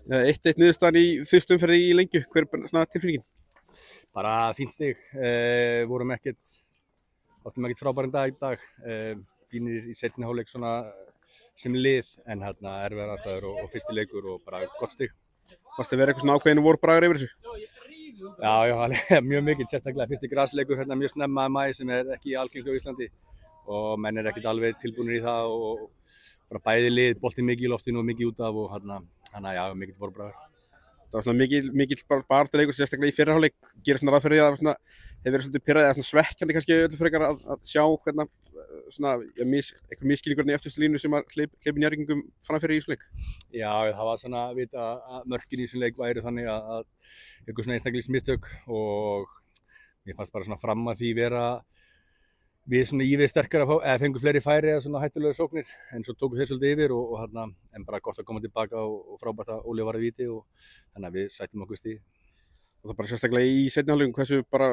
1-1 niðurstaðan í fyrstu umferð í Lengju. Hver er svona tilfinningin? Bara fínt stig. Áttum ekkert frábæran dag í dag. Fínir í seinni hálfleik svona sem lið, en erfiðar aðstæður og fyrsti leikur og bara gott stig. Fannst þið vera eitthvað svona ákveðinu vorbragur yfir þessu? Já, mjög mikið, sérstaklega fyrsti grasleikur mjög snemma í maí sem ekki algengt á Íslandi og menn ekkert alveg tilbúnir í það og bara bæði lið, boltinn mikið í loftinu og mikið út af og mikill vorbragur. Það var svona mikill baráttuleikur, sérstaklega í fyrri hálfleik. Gerir svona ráð fyrir því að svona hefur verið svolítið pirrað eða svona svekkjandi kannski öllu frekar að sjá svona einhver misskilningur í eftirstu línu sem að hleypi Njarðvíkingum framfyrir í þessum leik? Já, það var svona að vita að mörkin í þessum leik væri þannig að einhver svona einstaklingsmistök og mér fannst bara svona fram að því vera við svona ívið sterkar að fengu fleiri færi eða svona hættulegar sóknir en svo tóku þeir svolítið yfir en bara gott að koma tilbaka og frábært að Óli var að víti og þannig að við sættum okkur stíð. Og það bara sérstaklega í seinni hálfleikum hversu bara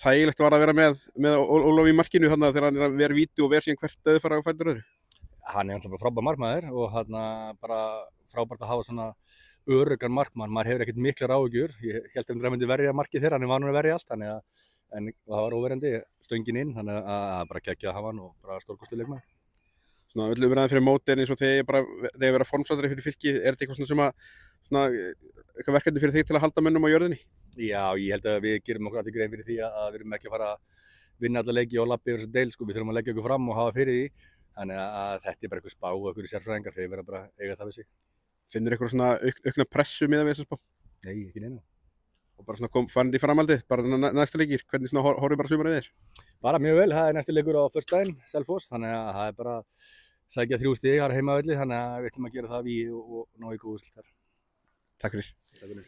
þægilegt var að vera með Ólaf í markinu þannig að þegar hann er að vera víti og vera síðan hvert öðu fara á fætur öðru. Hann er bara frábær markmaður og bara frábært að hafa svona öruggan markmann. Maður hefur ekkert miklar áhyggjur. Ég held að hann myndi verja markið þeirra, hann var nú að verja allt en það var óverjandi stöngin inn, þannig að bara geggja að hafa hann og bara stórkostlegur leikmaður. Svona öll umræðan fyrir móti eins og þegar vera formsættari fyrir Fylki, er þetta eitthvað sem eitthvað verkefni fyrir þig til að halda mönnum á jörðinni? Já, ég held að við gerum okkur alltaf grein fyrir því að við erum ekki að fara að vinna alla leiki og labba yfir þessa deil, við þurfum að leggja okkur fram og hafa fyrir því, þannig að þetta er bara eitthvað spá og okkur í sérfræðingar, þeir verða bara eiga það við sig. Finnur eitthvað svona aukna pressu miðað við þessa spá? Nei, ekki neina. Og bara svona farandi í framhaldið, bara næsta leikir, hvernig svona horfir bara sumarið þér? Bara mjög vel, það er næsti leikur á föstudaginn, Selfoss, þannig að það er bara sækja 3 stig, það er heimavelli, þannig að við ætlum að gera það við og ná í góð úrslit þar. Takk fyrir.